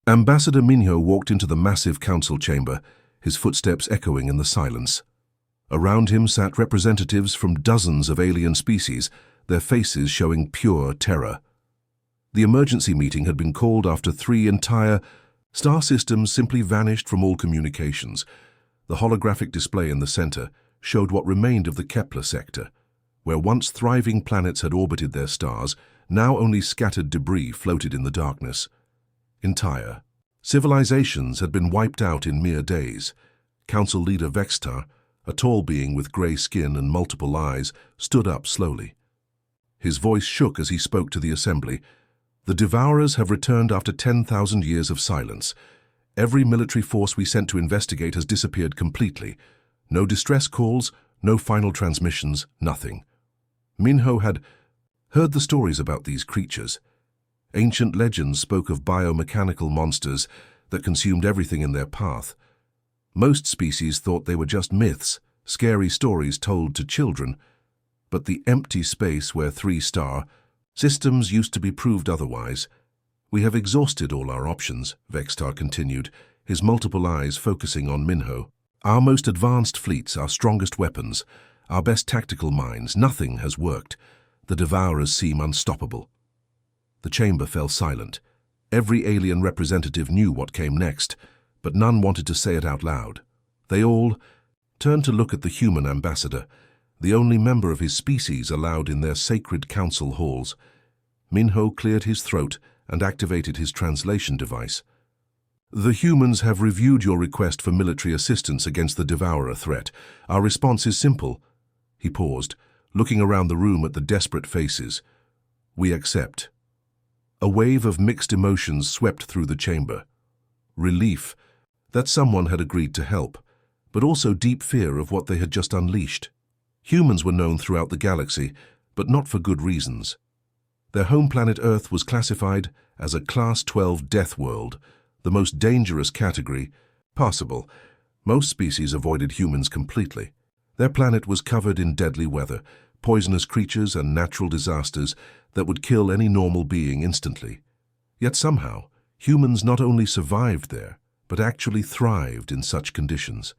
Ambassador Minho walked into the massive council chamber, his footsteps echoing in the silence. Around him sat representatives from dozens of alien species, their faces showing pure terror. The emergency meeting had been called after 3 entire star systems simply vanished from all communications. The holographic display in the center showed what remained of the Kepler sector, where once thriving planets had orbited their stars, now only scattered debris floated in the darkness. Entire civilizations had been wiped out in mere days. Council leader Vextar, a tall being with grey skin and multiple eyes, stood up slowly. His voice shook as he spoke to the assembly. "The Devourers have returned after 10,000 years of silence. Every military force we sent to investigate has disappeared completely. No distress calls, no final transmissions, nothing." Minho had heard the stories about these creatures. Ancient legends spoke of biomechanical monsters that consumed everything in their path. Most species thought they were just myths, scary stories told to children. But the empty space where 3-star systems used to be proved otherwise. "We have exhausted all our options," Vextar continued, his multiple eyes focusing on Minho. "Our most advanced fleets, our strongest weapons, our best tactical minds, nothing has worked. The Devourers seem unstoppable." The chamber fell silent. Every alien representative knew what came next, but none wanted to say it out loud. They all turned to look at the human ambassador, the only member of his species allowed in their sacred council halls. Minho cleared his throat and activated his translation device. "The humans have reviewed your request for military assistance against the Devourer threat. Our response is simple." He paused, looking around the room at the desperate faces. "We accept." A wave of mixed emotions swept through the chamber. Relief that someone had agreed to help, but also deep fear of what they had just unleashed. Humans were known throughout the galaxy, but not for good reasons. Their home planet Earth was classified as a Class 12 death world, the most dangerous category possible. Most species avoided humans completely. Their planet was covered in deadly weather, poisonous creatures and natural disasters that would kill any normal being instantly. Yet somehow, humans not only survived there, but actually thrived in such conditions.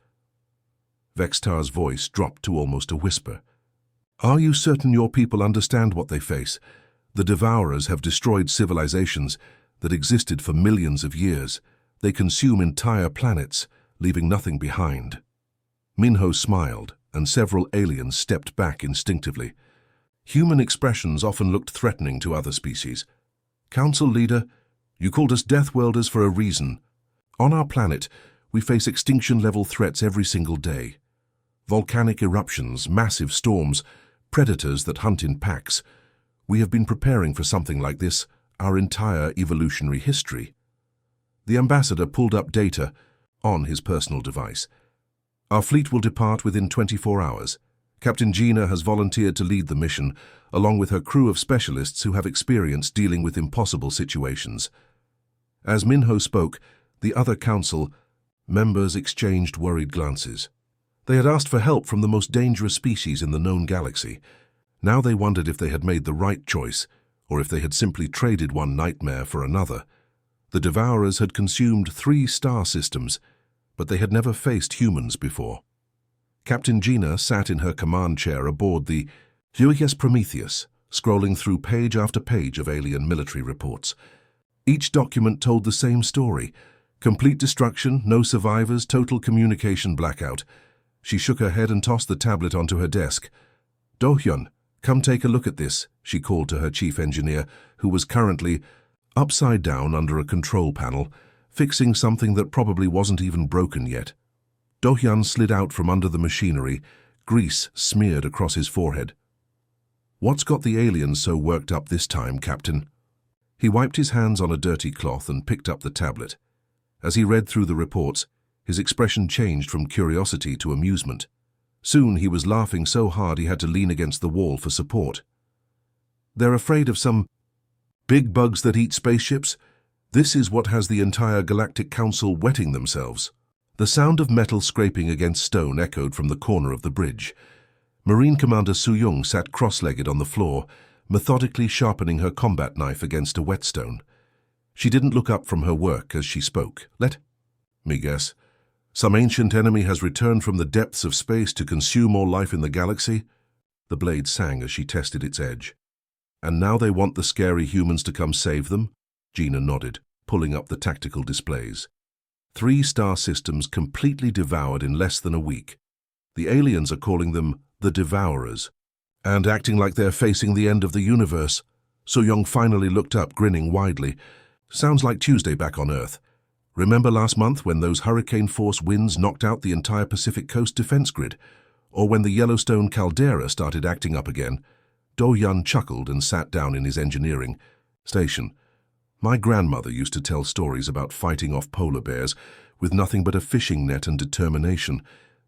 Vextar's voice dropped to almost a whisper. "Are you certain your people understand what they face? The Devourers have destroyed civilizations that existed for millions of years. They consume entire planets, leaving nothing behind." Minho smiled, and several aliens stepped back instinctively. Human expressions often looked threatening to other species. "Council leader, you called us Deathworlders for a reason. On our planet, we face extinction-level threats every single day. Volcanic eruptions, massive storms, predators that hunt in packs. We have been preparing for something like this our entire evolutionary history." The ambassador pulled up data on his personal device. "Our fleet will depart within 24 hours. Captain Gina has volunteered to lead the mission, along with her crew of specialists who have experience dealing with impossible situations." As Minho spoke, the other council members exchanged worried glances. They had asked for help from the most dangerous species in the known galaxy. Now they wondered if they had made the right choice, or if they had simply traded one nightmare for another. The Devourers had consumed 3 star systems, but they had never faced humans before. Captain Gina sat in her command chair aboard the USS Prometheus, scrolling through page after page of alien military reports. Each document told the same story: complete destruction, no survivors, total communication blackout. She shook her head and tossed the tablet onto her desk. "Do-hyun, come take a look at this," she called to her chief engineer, who was currently upside down under a control panel, fixing something that probably wasn't even broken yet. Do-hyun slid out from under the machinery, grease smeared across his forehead. "What's got the aliens so worked up this time, Captain?" He wiped his hands on a dirty cloth and picked up the tablet. As he read through the reports, his expression changed from curiosity to amusement. Soon he was laughing so hard he had to lean against the wall for support. "They're afraid of some big bugs that eat spaceships? This is what has the entire Galactic Council wetting themselves." The sound of metal scraping against stone echoed from the corner of the bridge. Marine Commander Su-young sat cross-legged on the floor, methodically sharpening her combat knife against a whetstone. She didn't look up from her work as she spoke. Let me guess. Some ancient enemy has returned from the depths of space to consume all life in the galaxy? The blade sang as she tested its edge. And now they want the scary humans to come save them? Gina nodded, pulling up the tactical displays. 3 star systems completely devoured in less than a week. The aliens are calling them the Devourers, and acting like they're facing the end of the universe. So-young finally looked up, grinning widely. Sounds like Tuesday back on Earth. Remember last month when those hurricane-force winds knocked out the entire Pacific Coast defense grid? Or when the Yellowstone caldera started acting up again? Do-Yun chuckled and sat down in his engineering station. My grandmother used to tell stories about fighting off polar bears with nothing but a fishing net and determination.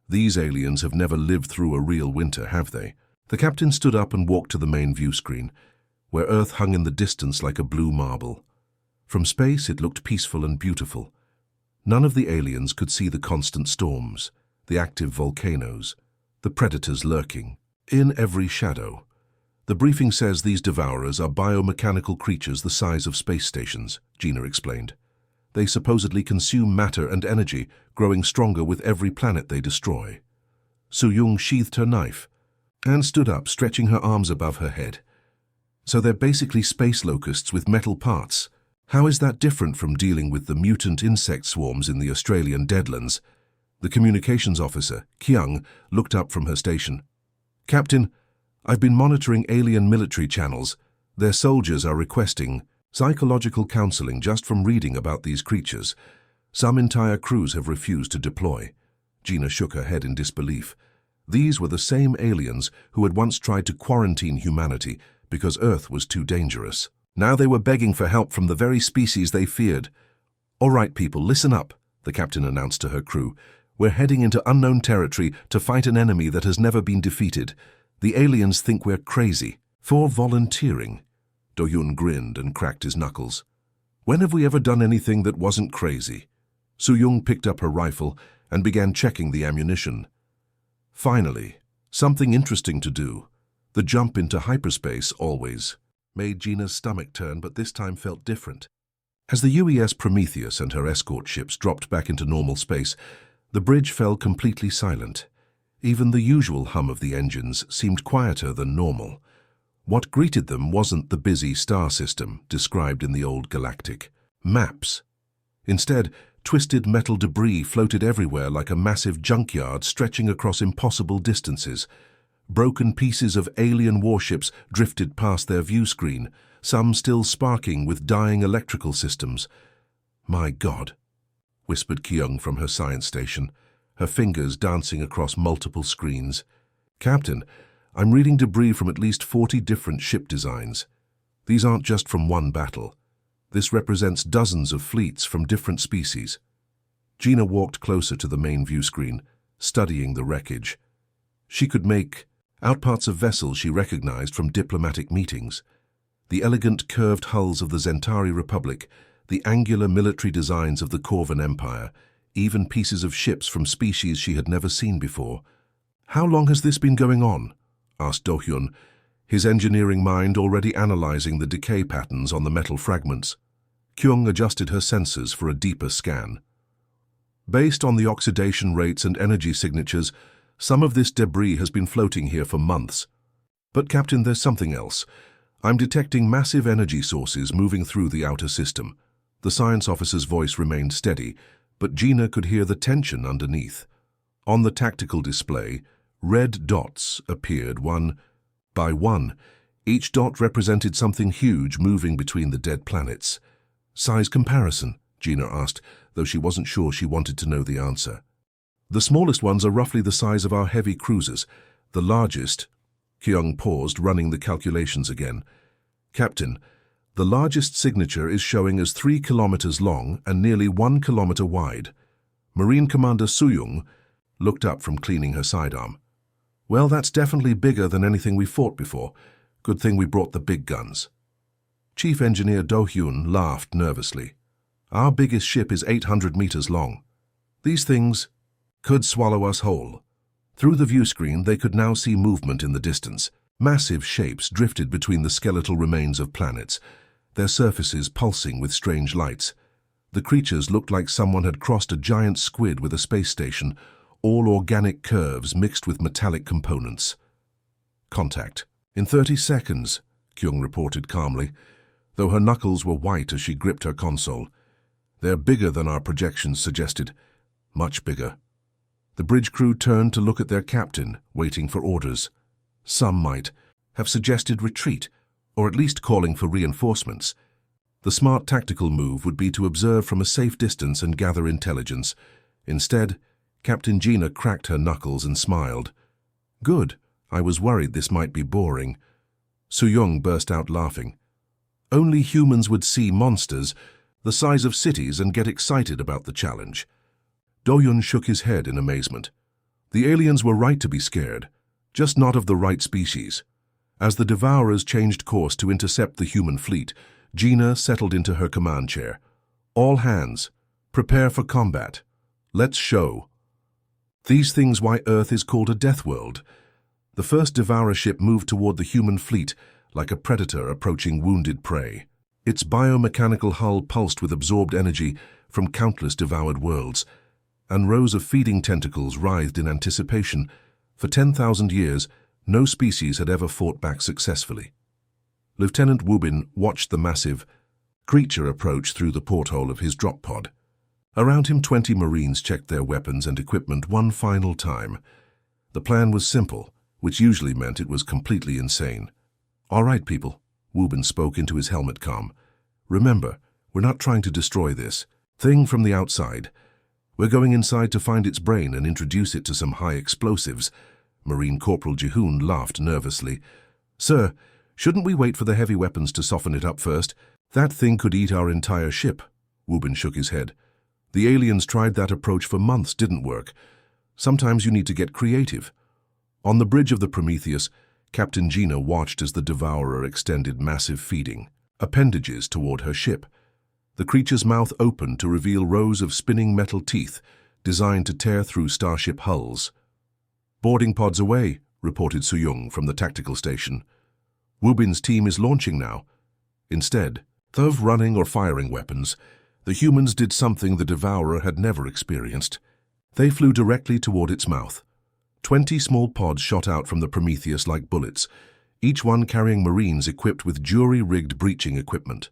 These aliens have never lived through a real winter, have they? The captain stood up and walked to the main view screen, where Earth hung in the distance like a blue marble. From space it looked peaceful and beautiful. None of the aliens could see the constant storms, the active volcanoes, the predators lurking in every shadow. The briefing says these Devourers are biomechanical creatures the size of space stations, Gina explained. They supposedly consume matter and energy, growing stronger with every planet they destroy. So-young sheathed her knife and stood up, stretching her arms above her head. So they're basically space locusts with metal parts. How is that different from dealing with the mutant insect swarms in the Australian Deadlands? The communications officer, Kyung, looked up from her station. Captain, I've been monitoring alien military channels. Their soldiers are requesting psychological counseling just from reading about these creatures. Some entire crews have refused to deploy. Gina shook her head in disbelief. These were the same aliens who had once tried to quarantine humanity because Earth was too dangerous. Now they were begging for help from the very species they feared. All right, people, listen up, the captain announced to her crew. We're heading into unknown territory to fight an enemy that has never been defeated. The aliens think we're crazy. For volunteering. Do-Yun grinned and cracked his knuckles. When have we ever done anything that wasn't crazy? So-young picked up her rifle and began checking the ammunition. Finally, something interesting to do. The jump into hyperspace always made Gina's stomach turn, but this time felt different. As the UES Prometheus and her escort ships dropped back into normal space, the bridge fell completely silent. Even the usual hum of the engines seemed quieter than normal. What greeted them wasn't the busy star system described in the old galactic maps. Instead, twisted metal debris floated everywhere like a massive junkyard stretching across impossible distances. Broken pieces of alien warships drifted past their view screen, some still sparking with dying electrical systems. My God, whispered Kyung from her science station, her fingers dancing across multiple screens. Captain, I'm reading debris from at least 40 different ship designs. These aren't just from one battle. This represents dozens of fleets from different species. Gina walked closer to the main view screen, studying the wreckage. She could make out parts of vessels she recognized from diplomatic meetings. The elegant curved hulls of the Zentari Republic, the angular military designs of the Corvan Empire, even pieces of ships from species she had never seen before. How long has this been going on? Asked Do-Hyun, his engineering mind already analyzing the decay patterns on the metal fragments. Kyung adjusted her sensors for a deeper scan. Based on the oxidation rates and energy signatures, some of this debris has been floating here for months. But Captain, there's something else. I'm detecting massive energy sources moving through the outer system. The science officer's voice remained steady, but Gina could hear the tension underneath. On the tactical display, red dots appeared one by one. Each dot represented something huge moving between the dead planets. Size comparison, Gina asked, though she wasn't sure she wanted to know the answer. The smallest ones are roughly the size of our heavy cruisers. The largest... Kyung paused, running the calculations again. Captain, the largest signature is showing as 3 kilometers long and nearly 1 kilometer wide. Marine Commander So-young looked up from cleaning her sidearm. Well, that's definitely bigger than anything we fought before. Good thing we brought the big guns. Chief Engineer Do-Hyun laughed nervously. Our biggest ship is 800 meters long. These things could swallow us whole. Through the view screen, they could now see movement in the distance. Massive shapes drifted between the skeletal remains of planets. their surfaces pulsing with strange lights. The creatures looked like someone had crossed a giant squid with a space station, all organic curves mixed with metallic components. Contact. In 30 seconds, Kyung reported calmly, though her knuckles were white as she gripped her console. They're bigger than our projections suggested. Much bigger. The bridge crew turned to look at their captain, waiting for orders. Some might have suggested retreat, or at least calling for reinforcements. The smart tactical move would be to observe from a safe distance and gather intelligence. Instead, Captain Gina cracked her knuckles and smiled. Good. I was worried this might be boring. Su-young burst out laughing. Only humans would see monsters the size of cities and get excited about the challenge. Do-yun shook his head in amazement. The aliens were right to be scared, just not of the right species. As the Devourers changed course to intercept the human fleet, Gina settled into her command chair. All hands, prepare for combat. Let's show. These things why Earth is called a death world. The first Devourer ship moved toward the human fleet like a predator approaching wounded prey. Its biomechanical hull pulsed with absorbed energy from countless devoured worlds, and rows of feeding tentacles writhed in anticipation. For 10,000 years, no species had ever fought back successfully. Lieutenant Wubin watched the massive creature approach through the porthole of his drop pod. Around him, 20 Marines checked their weapons and equipment one final time. The plan was simple, which usually meant it was completely insane. All right, people, Wubin spoke into his helmet comm. Remember, we're not trying to destroy this thing from the outside. We're going inside to find its brain and introduce it to some high explosives. Marine Corporal Jihoon laughed nervously. Sir, shouldn't we wait for the heavy weapons to soften it up first? That thing could eat our entire ship. Wubin shook his head. The aliens tried that approach for months, didn't work. Sometimes you need to get creative. On the bridge of the Prometheus, Captain Gina watched as the Devourer extended massive feeding appendages toward her ship. The creature's mouth opened to reveal rows of spinning metal teeth designed to tear through starship hulls. Boarding pods away, reported Su-young from the tactical station. Wubin's team is launching now. Instead of running or firing weapons, the humans did something the Devourer had never experienced. They flew directly toward its mouth. 20 small pods shot out from the Prometheus like bullets, each one carrying Marines equipped with jury-rigged breaching equipment.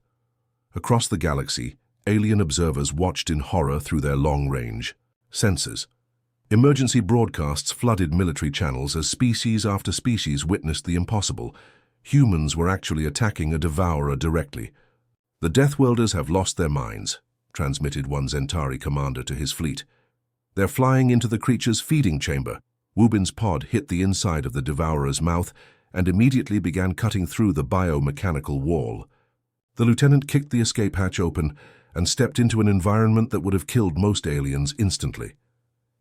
Across the galaxy, alien observers watched in horror through their long-range sensors. Emergency broadcasts flooded military channels as species after species witnessed the impossible. Humans were actually attacking a Devourer directly. The Deathworlders have lost their minds, transmitted one Zentari commander to his fleet. They're flying into the creature's feeding chamber. Wubin's pod hit the inside of the Devourer's mouth and immediately began cutting through the biomechanical wall. The lieutenant kicked the escape hatch open and stepped into an environment that would have killed most aliens instantly.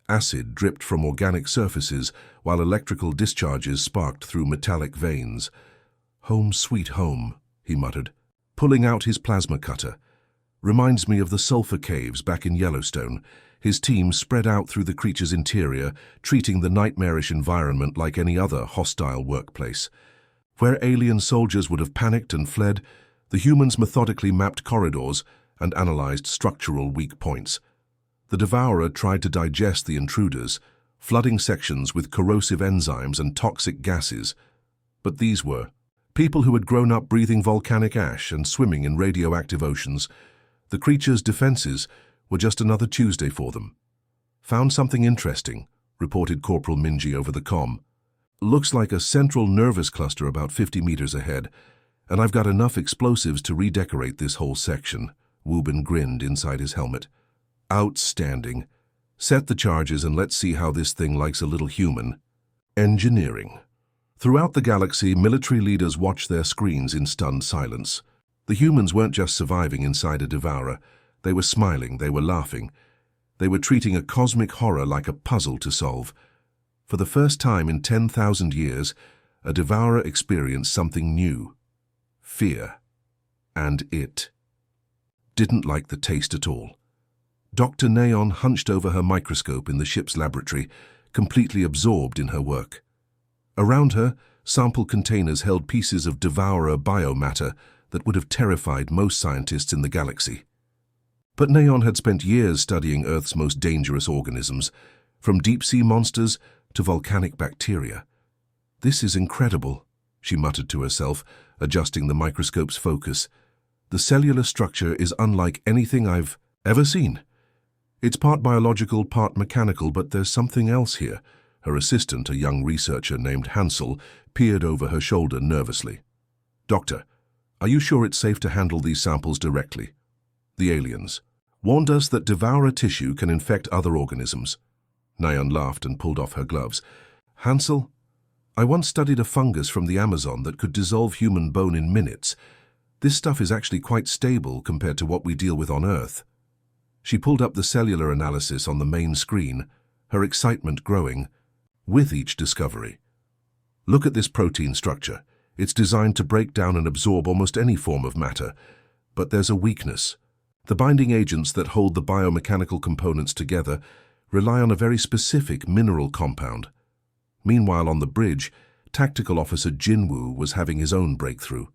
Acid dripped from organic surfaces while electrical discharges sparked through metallic veins. Home sweet home, he muttered, pulling out his plasma cutter. Reminds me of the sulfur caves back in Yellowstone. His team spread out through the creature's interior, treating the nightmarish environment like any other hostile workplace. Where alien soldiers would have panicked and fled, the humans methodically mapped corridors and analyzed structural weak points. The Devourer tried to digest the intruders, flooding sections with corrosive enzymes and toxic gases. But these were people who had grown up breathing volcanic ash and swimming in radioactive oceans. The creature's defenses were just another Tuesday for them. Found something interesting, reported Corporal Minji over the comm. Looks like a central nervous cluster about 50 meters ahead, and I've got enough explosives to redecorate this whole section. Wubin grinned inside his helmet. Outstanding. Set the charges and let's see how this thing likes a little human. Engineering. Throughout the galaxy, military leaders watched their screens in stunned silence. The humans weren't just surviving inside a Devourer. They were smiling, they were laughing. They were treating a cosmic horror like a puzzle to solve. For the first time in 10,000 years, a Devourer experienced something new. Fear. And it didn't like the taste at all. Dr. Neon hunched over her microscope in the ship's laboratory, completely absorbed in her work. Around her, sample containers held pieces of Devourer biomatter that would have terrified most scientists in the galaxy. But Neon had spent years studying Earth's most dangerous organisms, from deep-sea monsters to volcanic bacteria. "This is incredible," she muttered to herself, adjusting the microscope's focus. "The cellular structure is unlike anything I've ever seen. It's part biological, part mechanical, but there's something else here." Her assistant, a young researcher named Hansel, peered over her shoulder nervously. "Doctor, are you sure it's safe to handle these samples directly? The aliens warned us that devourer tissue can infect other organisms." Nyan laughed and pulled off her gloves. "Hansel, I once studied a fungus from the Amazon that could dissolve human bone in minutes. This stuff is actually quite stable compared to what we deal with on Earth." She pulled up the cellular analysis on the main screen, her excitement growing with each discovery. "Look at this protein structure. It's designed to break down and absorb almost any form of matter. But there's a weakness. The binding agents that hold the biomechanical components together rely on a very specific mineral compound." Meanwhile, on the bridge, Tactical Officer Jinwoo was having his own breakthrough.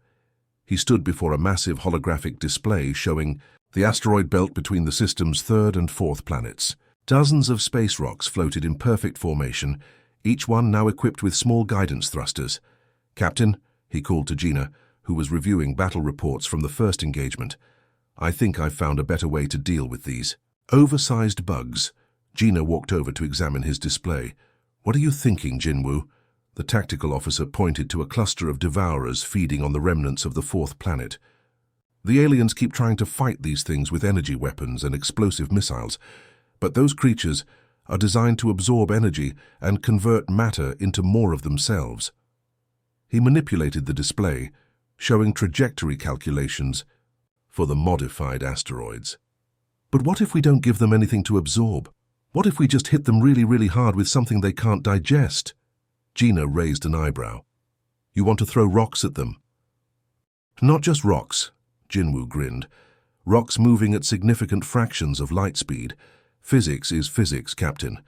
He stood before a massive holographic display showing the asteroid belt between the system's third and fourth planets. Dozens of space rocks floated in perfect formation, each one now equipped with small guidance thrusters. "Captain," he called to Gina, who was reviewing battle reports from the first engagement, "I think I've found a better way to deal with these oversized bugs." Gina walked over to examine his display. "What are you thinking, Jinwoo?" The tactical officer pointed to a cluster of devourers feeding on the remnants of the fourth planet. "The aliens keep trying to fight these things with energy weapons and explosive missiles, but those creatures are designed to absorb energy and convert matter into more of themselves." He manipulated the display, showing trajectory calculations for the modified asteroids. "But what if we don't give them anything to absorb? What if we just hit them really, really hard with something they can't digest?" Gina raised an eyebrow. "You want to throw rocks at them?" "Not just rocks," Jinwoo grinned. "Rocks moving at significant fractions of light speed. Physics is physics, Captain.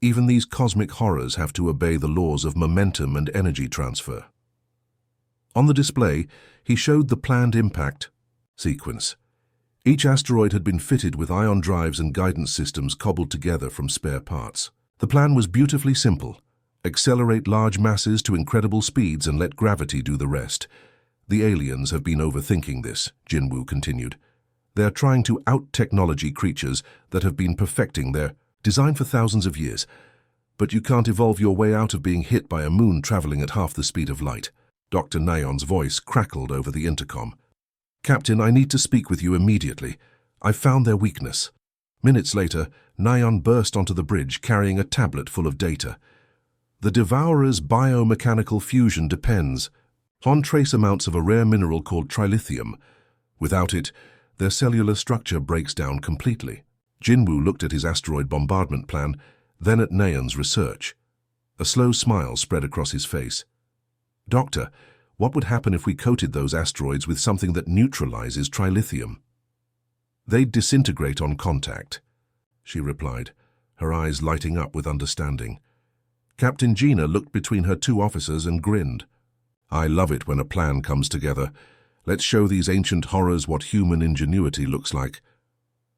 Even these cosmic horrors have to obey the laws of momentum and energy transfer." On the display, he showed the planned impact sequence. Each asteroid had been fitted with ion drives and guidance systems cobbled together from spare parts. The plan was beautifully simple. Accelerate large masses to incredible speeds and let gravity do the rest. "The aliens have been overthinking this," Jinwoo continued. "They are trying to out-technology creatures that have been perfecting their design for thousands of years. But you can't evolve your way out of being hit by a moon traveling at half the speed of light." Dr. Nayon's voice crackled over the intercom. "Captain, I need to speak with you immediately. I've found their weakness." Minutes later, Nayon burst onto the bridge carrying a tablet full of data. "The Devourer's biomechanical fusion depends on trace amounts of a rare mineral called trilithium. Without it, their cellular structure breaks down completely." Jinwoo looked at his asteroid bombardment plan, then at Nayon's research. A slow smile spread across his face. "Doctor, what would happen if we coated those asteroids with something that neutralizes trilithium?" "They'd disintegrate on contact," she replied, her eyes lighting up with understanding. Captain Gina looked between her two officers and grinned. "I love it when a plan comes together. Let's show these ancient horrors what human ingenuity looks like."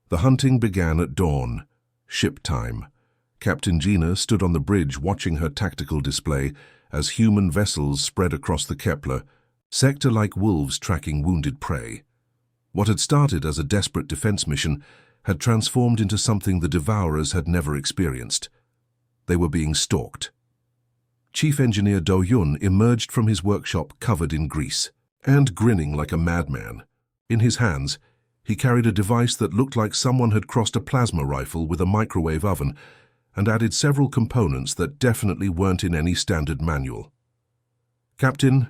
The hunting began at dawn, ship time. Captain Gina stood on the bridge watching her tactical display as human vessels spread across the Kepler, sector like wolves tracking wounded prey. What had started as a desperate defense mission had transformed into something the Devourers had never experienced. They were being stalked. Chief Engineer Do Yun emerged from his workshop covered in grease and grinning like a madman. In his hands, he carried a device that looked like someone had crossed a plasma rifle with a microwave oven and added several components that definitely weren't in any standard manual. "Captain,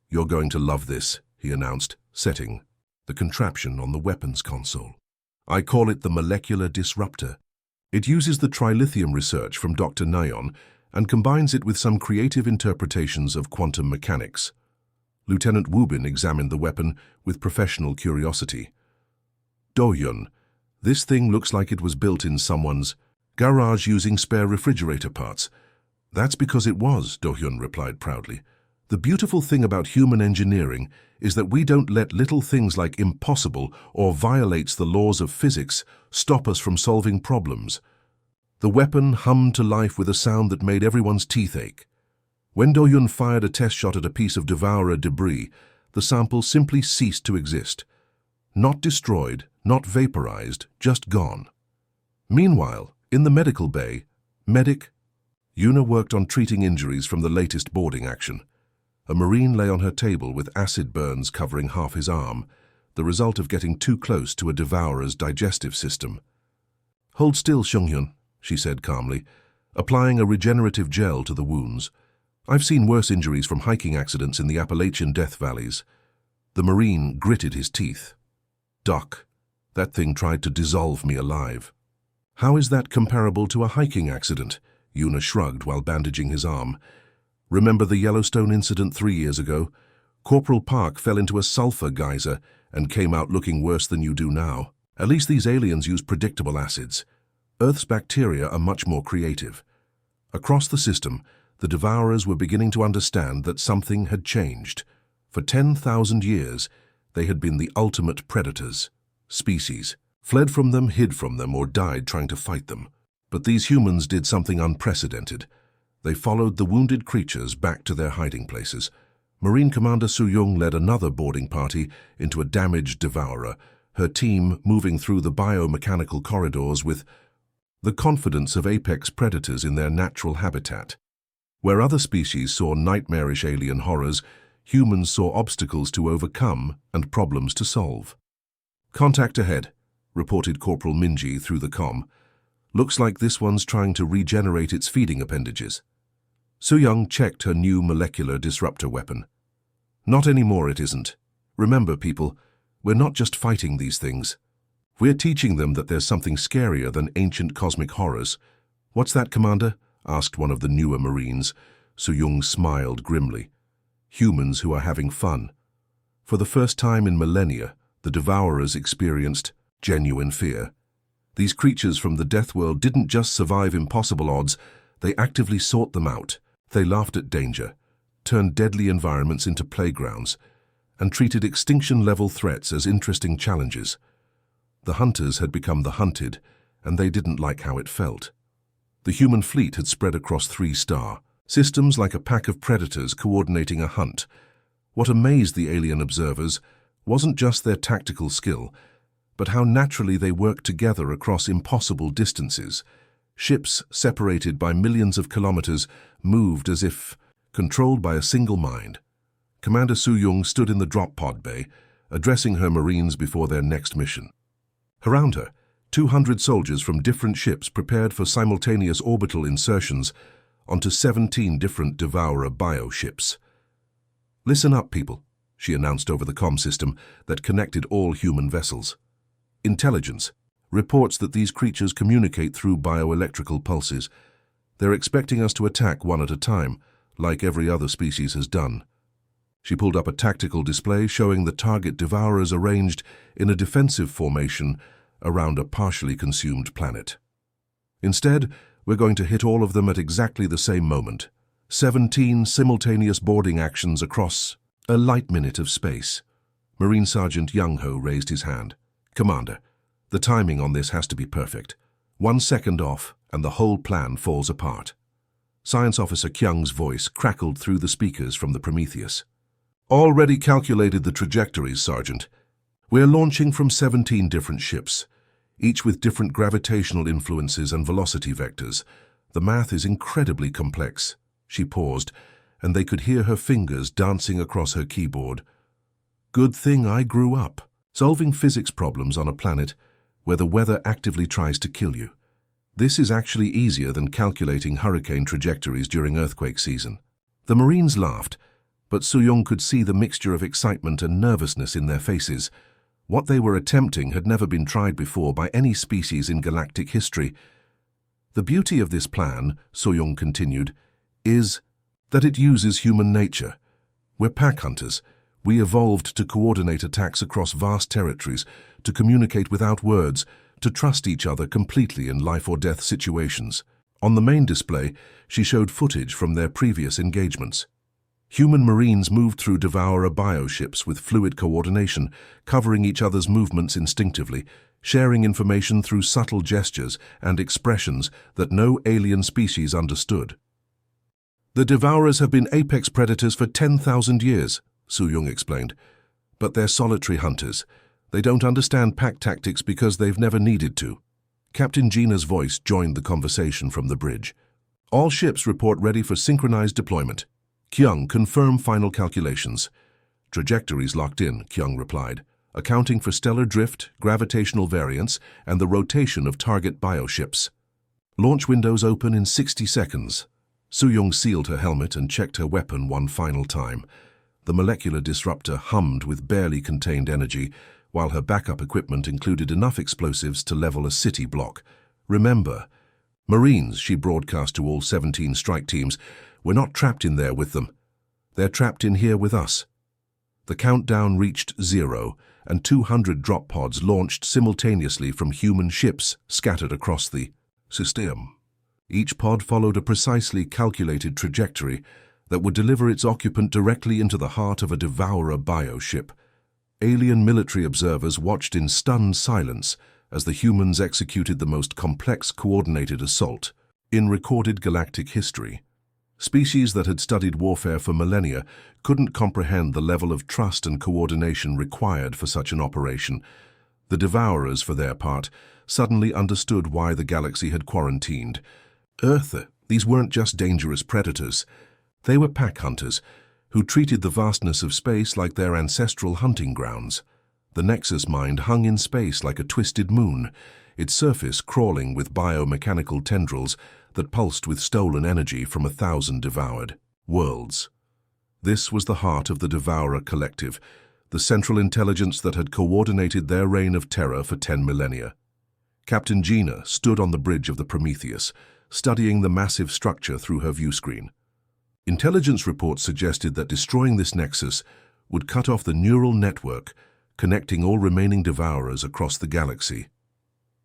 you're going to love this," he announced, setting the contraption on the weapons console. "I call it the Molecular Disruptor. It uses the trilithium research from Dr. Nayon and combines it with some creative interpretations of quantum mechanics." Lieutenant Wubin examined the weapon with professional curiosity. "Do-yun, this thing looks like it was built in someone's garage using spare refrigerator parts." "That's because it was," Do-hyun replied proudly. The beautiful thing about human engineering is that we don't let little things like impossible or violates the laws of physics stop us from solving problems. The weapon hummed to life with a sound that made everyone's teeth ache. When Do-Yun fired a test shot at a piece of Devourer debris, the sample simply ceased to exist. Not destroyed, not vaporized, just gone. Meanwhile, in the medical bay, Medic Yuna worked on treating injuries from the latest boarding action. A Marine lay on her table with acid burns covering half his arm, the result of getting too close to a Devourer's digestive system. "Hold still, Xionghyun," she said calmly, applying a regenerative gel to the wounds. "I've seen worse injuries from hiking accidents in the Appalachian Death Valleys." The Marine gritted his teeth. "Doc, that thing tried to dissolve me alive." "How is that comparable to a hiking accident?" Yuna shrugged while bandaging his arm. "Remember the Yellowstone incident 3 years ago? Corporal Park fell into a sulfur geyser and came out looking worse than you do now. At least these aliens use predictable acids. Earth's bacteria are much more creative." Across the system, the Devourers were beginning to understand that something had changed. For 10,000 years, they had been the ultimate predators. Species fled from them, hid from them, or died trying to fight them. But these humans did something unprecedented. They followed the wounded creatures back to their hiding places. Marine Commander Su-Yung led another boarding party into a damaged Devourer, her team moving through the biomechanical corridors with the confidence of apex predators in their natural habitat. Where other species saw nightmarish alien horrors, humans saw obstacles to overcome and problems to solve. "Contact ahead," reported Corporal Minji through the comm. "Looks like this one's trying to regenerate its feeding appendages." Su-Yung checked her new molecular disruptor weapon. "Not anymore, it isn't. Remember, people, we're not just fighting these things. We're teaching them that there's something scarier than ancient cosmic horrors." "What's that, Commander?" asked one of the newer Marines. Su-Yung smiled grimly. "Humans who are having fun." For the first time in millennia, the Devourers experienced genuine fear. These creatures from the death world didn't just survive impossible odds, they actively sought them out. They laughed at danger, turned deadly environments into playgrounds, and treated extinction-level threats as interesting challenges. The hunters had become the hunted, and they didn't like how it felt. The human fleet had spread across 3-star systems like a pack of predators coordinating a hunt. What amazed the alien observers wasn't just their tactical skill, but how naturally they worked together across impossible distances. Ships separated by millions of kilometers moved as if controlled by a single mind. Commander Su-Yung stood in the drop pod bay, addressing her Marines before their next mission. Around her, 200 soldiers from different ships prepared for simultaneous orbital insertions onto 17 different Devourer bioships. "Listen up, people," she announced over the comm system that connected all human vessels. "Intelligence reports that these creatures communicate through bioelectrical pulses. They're expecting us to attack one at a time, like every other species has done." She pulled up a tactical display showing the target Devourers arranged in a defensive formation around a partially consumed planet. "Instead, we're going to hit all of them at exactly the same moment. 17 simultaneous boarding actions across a light minute of space." Marine Sergeant Young-Ho raised his hand. "Commander, the timing on this has to be perfect. 1 second off, and the whole plan falls apart." Science Officer Kyung's voice crackled through the speakers from the Prometheus. "Already calculated the trajectories, Sergeant. We're launching from 17 different ships, each with different gravitational influences and velocity vectors. The math is incredibly complex." She paused, and they could hear her fingers dancing across her keyboard. "Good thing I grew up solving physics problems on a planet where the weather actively tries to kill you. This is actually easier than calculating hurricane trajectories during earthquake season." The Marines laughed, but Su-Yung could see the mixture of excitement and nervousness in their faces. What they were attempting had never been tried before by any species in galactic history. "The beauty of this plan," Su-Yung continued, "is that it uses human nature. We're pack hunters. We evolved to coordinate attacks across vast territories, to communicate without words, to trust each other completely in life-or-death situations." On the main display, she showed footage from their previous engagements. Human Marines moved through Devourer bioships with fluid coordination, covering each other's movements instinctively, sharing information through subtle gestures and expressions that no alien species understood. The Devourers have been apex predators for 10,000 years, Su-Yung explained. But they're solitary hunters. They don't understand pack tactics because they've never needed to. Captain Gina's voice joined the conversation from the bridge. All ships report ready for synchronized deployment. Kyung, confirm final calculations. Trajectories locked in, Kyung replied, accounting for stellar drift, gravitational variance, and the rotation of target bioships. Launch windows open in 60 seconds. Su-Yung sealed her helmet and checked her weapon one final time. The molecular disruptor hummed with barely contained energy, while her backup equipment included enough explosives to level a city block. Remember, Marines, she broadcast to all 17 strike teams, we're not trapped in there with them. They're trapped in here with us. The countdown reached 0, and 200 drop pods launched simultaneously from human ships scattered across the system. Each pod followed a precisely calculated trajectory that would deliver its occupant directly into the heart of a Devourer bioship. Alien military observers watched in stunned silence as the humans executed the most complex coordinated assault in recorded galactic history. Species that had studied warfare for millennia couldn't comprehend the level of trust and coordination required for such an operation. The Devourers, for their part, suddenly understood why the galaxy had quarantined. Earth, these weren't just dangerous predators. They were pack hunters who treated the vastness of space like their ancestral hunting grounds. The Nexus mind hung in space like a twisted moon, its surface crawling with biomechanical tendrils that pulsed with stolen energy from 1,000 devoured worlds. This was the heart of the Devourer Collective, the central intelligence that had coordinated their reign of terror for 10 millennia. Captain Gina stood on the bridge of the Prometheus, studying the massive structure through her viewscreen. Intelligence reports suggested that destroying this nexus would cut off the neural network connecting all remaining Devourers across the galaxy.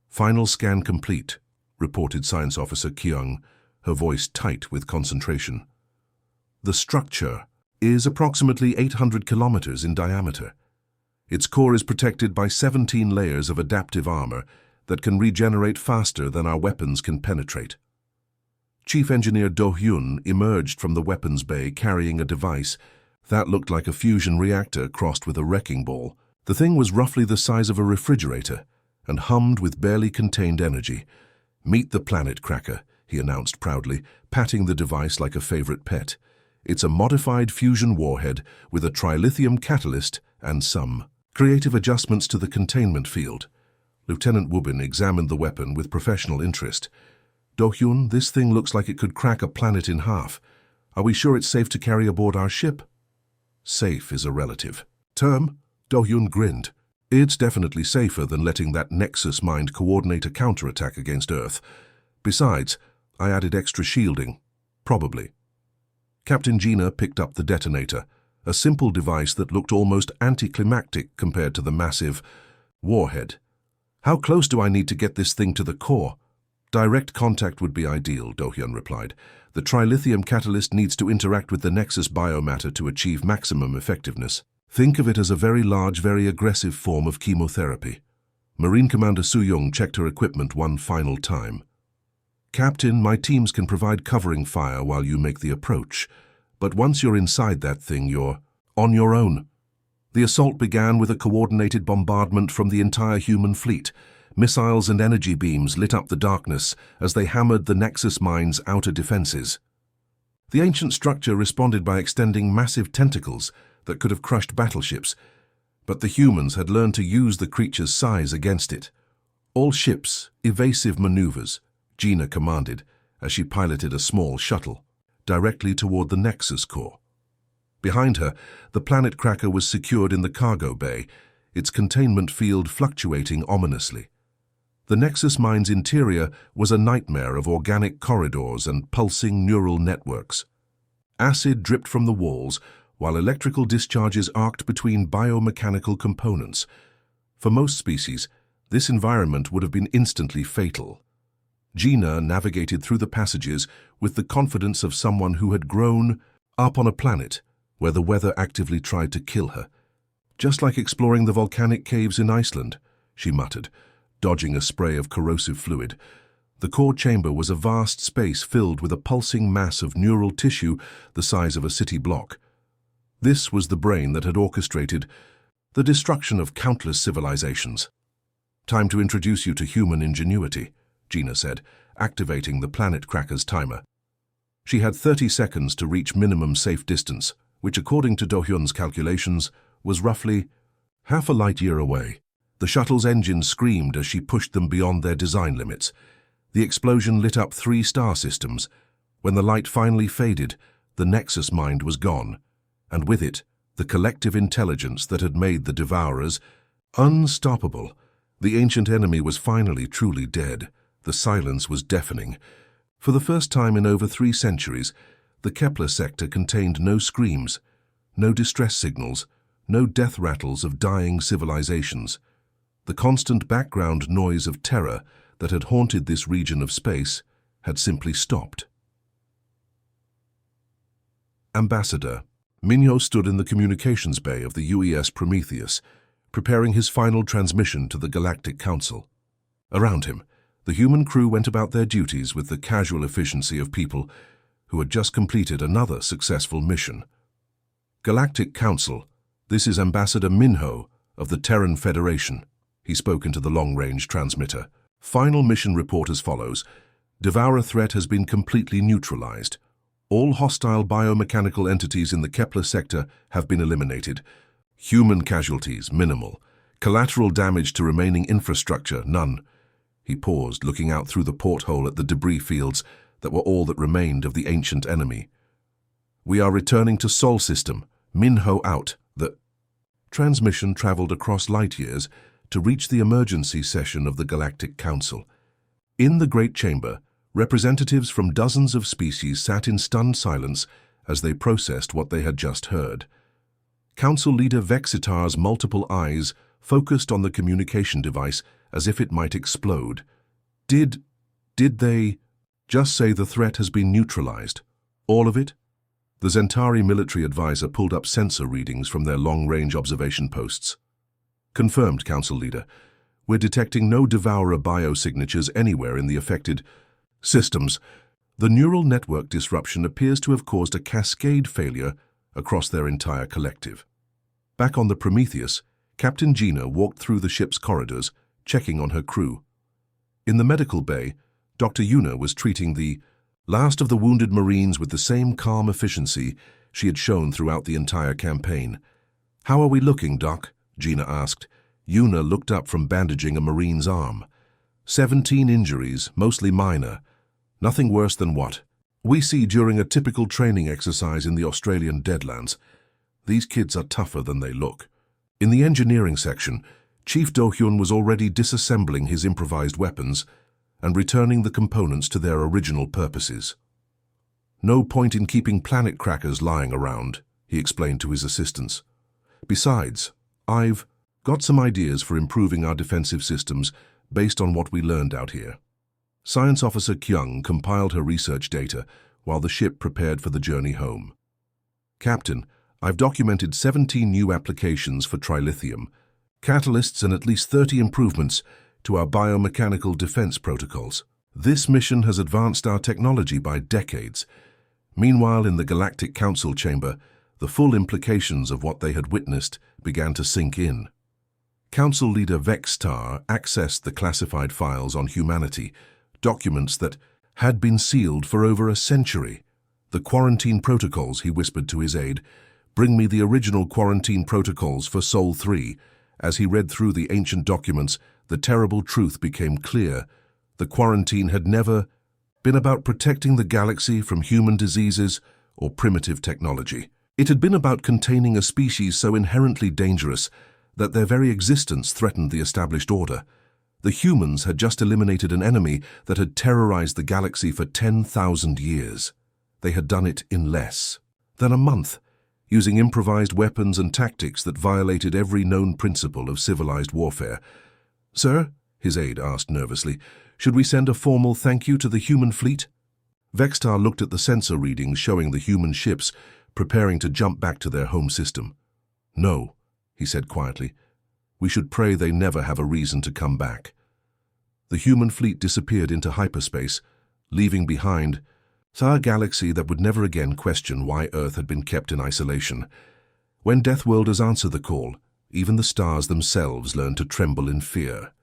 Final scan complete, reported Science Officer Kyung, her voice tight with concentration. The structure is approximately 800 kilometers in diameter. Its core is protected by 17 layers of adaptive armor that can regenerate faster than our weapons can penetrate. Chief Engineer Do-hyun emerged from the weapons bay carrying a device that looked like a fusion reactor crossed with a wrecking ball. The thing was roughly the size of a refrigerator and hummed with barely contained energy. "Meet the planet cracker," he announced proudly, patting the device like a favorite pet. "It's a modified fusion warhead with a trilithium catalyst and some creative adjustments to the containment field." Lieutenant Wubin examined the weapon with professional interest. "Do-hyun, this thing looks like it could crack a planet in half. Are we sure it's safe to carry aboard our ship?" "Safe is a relative term," Do-hyun grinned. "It's definitely safer than letting that Nexus mind coordinate a counterattack against Earth. Besides, I added extra shielding. Probably." Captain Gina picked up the detonator, a simple device that looked almost anticlimactic compared to the massive warhead. "How close do I need to get this thing to the core?" "Direct contact would be ideal," Do-hyun replied. "The trilithium catalyst needs to interact with the Nexus biomatter to achieve maximum effectiveness. Think of it as a very large, very aggressive form of chemotherapy." Marine Commander Su-Yung checked her equipment one final time. "Captain, my teams can provide covering fire while you make the approach, but once you're inside that thing, you're on your own." The assault began with a coordinated bombardment from the entire human fleet. Missiles and energy beams lit up the darkness as they hammered the Nexus mine's outer defenses. The ancient structure responded by extending massive tentacles that could have crushed battleships, but the humans had learned to use the creature's size against it. "All ships, evasive maneuvers," Gina commanded as she piloted a small shuttle directly toward the Nexus core. Behind her, the planet cracker was secured in the cargo bay, its containment field fluctuating ominously. The Nexus mine's interior was a nightmare of organic corridors and pulsing neural networks. Acid dripped from the walls, while electrical discharges arced between biomechanical components. For most species, this environment would have been instantly fatal. Gina navigated through the passages with the confidence of someone who had grown up on a planet where the weather actively tried to kill her. "Just like exploring the volcanic caves in Iceland," she muttered, dodging a spray of corrosive fluid. The core chamber was a vast space filled with a pulsing mass of neural tissue the size of a city block. This was the brain that had orchestrated the destruction of countless civilizations. "Time to introduce you to human ingenuity," Gina said, activating the planet cracker's timer. She had 30 seconds to reach minimum safe distance, which according to Do-hyun's calculations was roughly half a light year away. The shuttle's engine screamed as she pushed them beyond their design limits. The explosion lit up 3 star systems. When the light finally faded, the Nexus mind was gone, and with it, the collective intelligence that had made the Devourers unstoppable. The ancient enemy was finally truly dead. The silence was deafening. For the first time in over 3 centuries, the Kepler sector contained no screams, no distress signals, no death rattles of dying civilizations. The constant background noise of terror that had haunted this region of space had simply stopped. Ambassador Minho stood in the communications bay of the UES Prometheus, preparing his final transmission to the Galactic Council. Around him, the human crew went about their duties with the casual efficiency of people who had just completed another successful mission. "Galactic Council, this is Ambassador Minho of the Terran Federation," he spoke into the long-range transmitter. "Final mission report as follows. Devourer threat has been completely neutralized. All hostile biomechanical entities in the Kepler sector have been eliminated. Human casualties, minimal. Collateral damage to remaining infrastructure, none." He paused, looking out through the porthole at the debris fields that were all that remained of the ancient enemy. "We are returning to Sol System. Minho out." The transmission traveled across light years to reach the emergency session of the Galactic Council. In the Great Chamber, representatives from dozens of species sat in stunned silence as they processed what they had just heard. Council leader Vexitar's multiple eyes focused on the communication device as if it might explode. Did they just say the threat has been neutralized? All of it? The Zentari military advisor pulled up sensor readings from their long-range observation posts. "Confirmed, Council leader. We're detecting no Devourer biosignatures anywhere in the affected systems. The neural network disruption appears to have caused a cascade failure across their entire collective." Back on the Prometheus, Captain Gina walked through the ship's corridors, checking on her crew. In the medical bay, Dr. Yuna was treating the last of the wounded Marines with the same calm efficiency she had shown throughout the entire campaign. "How are we looking, Doc?" Gina asked. Yuna looked up from bandaging a Marine's arm. 17 injuries, mostly minor. Nothing worse than what we see during a typical training exercise in the Australian Deadlands. These kids are tougher than they look. In the engineering section, Chief Do-hyun was already disassembling his improvised weapons and returning the components to their original purposes. "No point in keeping planet crackers lying around," he explained to his assistants. "Besides, I've got some ideas for improving our defensive systems based on what we learned out here." Science Officer Kyung compiled her research data while the ship prepared for the journey home. "Captain, I've documented 17 new applications for trilithium, catalysts and at least 30 improvements to our biomechanical defense protocols. This mission has advanced our technology by decades." Meanwhile, in the Galactic Council chamber, the full implications of what they had witnessed began to sink in. Council leader Vextar accessed the classified files on humanity, documents that had been sealed for over a century. "The quarantine protocols," he whispered to his aide. "Bring me the original quarantine protocols for Sol 3. As he read through the ancient documents, the terrible truth became clear. The quarantine had never been about protecting the galaxy from human diseases or primitive technology. It had been about containing a species so inherently dangerous that their very existence threatened the established order. The humans had just eliminated an enemy that had terrorized the galaxy for 10,000 years. They had done it in less than a month, using improvised weapons and tactics that violated every known principle of civilized warfare. "Sir," his aide asked nervously, "should we send a formal thank you to the human fleet?" Vextar looked at the sensor readings showing the human ships preparing to jump back to their home system. "No," he said quietly. "We should pray they never have a reason to come back." The human fleet disappeared into hyperspace, leaving behind a galaxy that would never again question why Earth had been kept in isolation. When Deathworlders answered the call, even the stars themselves learned to tremble in fear.